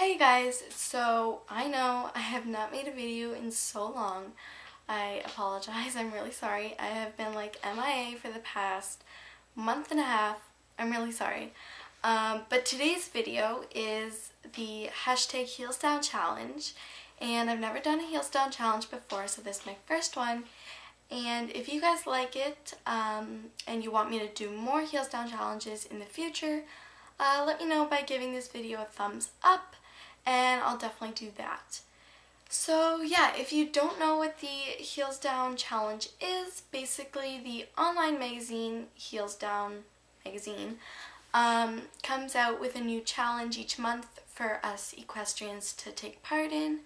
Hi guys, so I know I have not made a video in so long. I apologize, I'm really sorry. I have been like MIA for the past month and a half. I'm really sorry. But today's video is the hashtag Heels Down Challenge, and I've never done a Heels Down Challenge before, so this is my first one. And if you guys like it and you want me to do more Heels Down challenges in the future, let me know by giving this video a thumbs up, and I'll definitely do that. So yeah, if you don't know what the Heels Down Challenge is, basically the online magazine, Heels Down Magazine, comes out with a new challenge each month for us equestrians to take part in,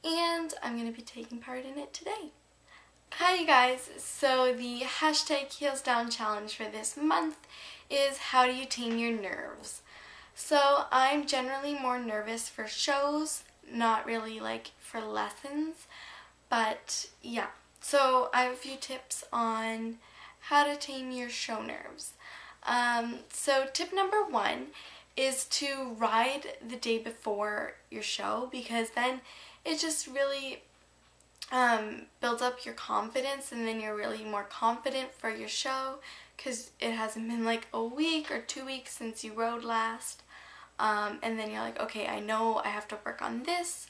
and I'm going to be taking part in it today. Hi you guys, so the hashtag Heels Down Challenge for this month is how do you tame your nerves. So I'm generally more nervous for shows, not really like for lessons, but yeah. So I have a few tips on how to tame your show nerves. So tip number one is to ride the day before your show, because then it just really builds up your confidence, and then you're really more confident for your show because it hasn't been like a week or 2 weeks since you rode last. And then you're like, okay, I know I have to work on this,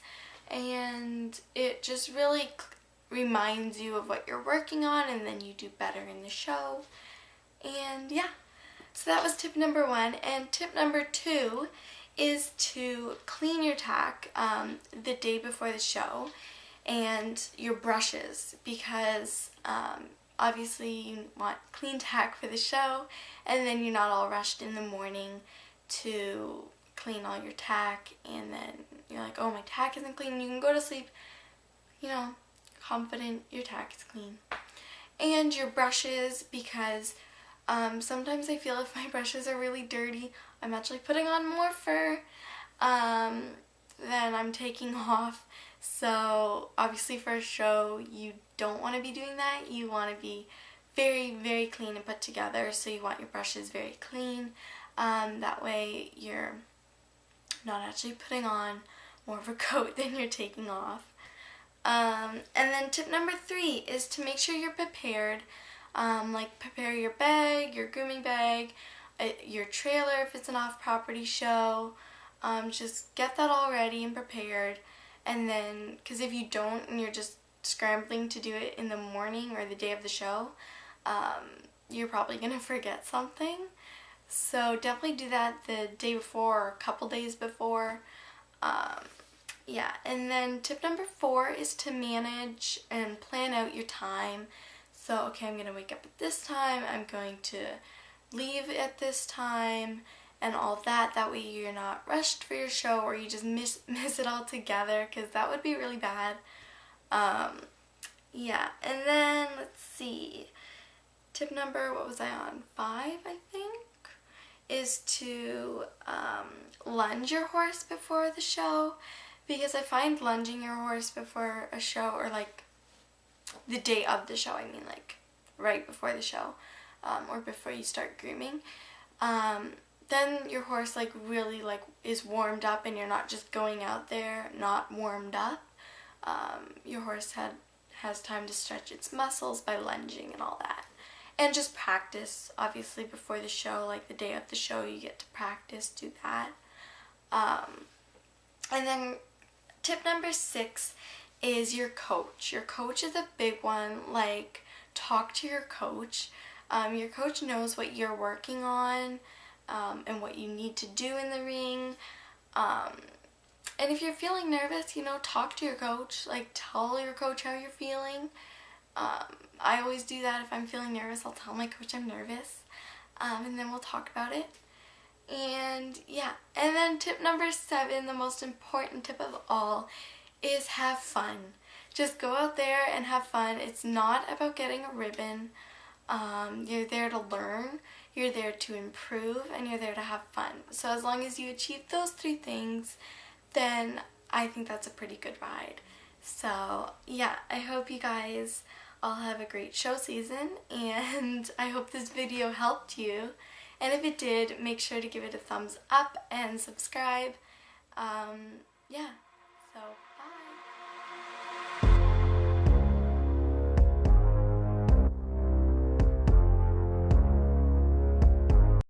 and it just really reminds you of what you're working on, and then you do better in the show. And yeah, so that was tip number one. And tip number two is to clean your tack the day before the show, and your brushes, because obviously you want clean tack for the show, and then you're not all rushed in the morning to clean all your tack, and then you're like, oh, my tack isn't clean. You can go to sleep, confident your tack is clean. And your brushes, because sometimes I feel if my brushes are really dirty, I'm actually putting on more fur than I'm taking off. So obviously for a show you don't want to be doing that. You want to be very, very clean and put together, so you want your brushes very clean. That way you're not actually putting on more of a coat than you're taking off. And then tip number three is to make sure you're prepared. Like prepare your bag, your grooming bag, your trailer if it's an off-property show. Just get that all ready and prepared. And then, because if you don't and you're just scrambling to do it in the morning or the day of the show, you're probably going to forget something. So definitely do that the day before or a couple days before. Yeah, and then tip number four is to manage and plan out your time. So, okay, I'm going to wake up at this time, I'm going to leave at this time, and all that. That way you're not rushed for your show, or you just miss it all together, because that would be really bad. Yeah, and then let's see. Tip number, what was I on? 5, I think, is to lunge your horse before the show, because I find lunging your horse before a show, or like the day of the show, I mean like right before the show, or before you start grooming, then your horse like really like is warmed up, and you're not just going out there not warmed up. Your horse has time to stretch its muscles by lunging and all that. And just practice, obviously, before the show, like the day of the show, you get to practice, do that. And then tip number 6 is your coach. Your coach is a big one. Like, talk to your coach. Your coach knows what you're working on, and what you need to do in the ring. And if you're feeling nervous, talk to your coach. Like, tell your coach how you're feeling. I always do that. If I'm feeling nervous, I'll tell my coach I'm nervous, and then we'll talk about it. And yeah, and then tip number 7, the most important tip of all, is have fun. Just go out there and have fun. It's not about getting a ribbon. You're there to learn, you're there to improve, and you're there to have fun. So as long as you achieve those 3 things, then I think that's a pretty good ride. So yeah, I hope you guys all have a great show season, and I hope this video helped you. And if it did, make sure to give it a thumbs up and subscribe. Yeah,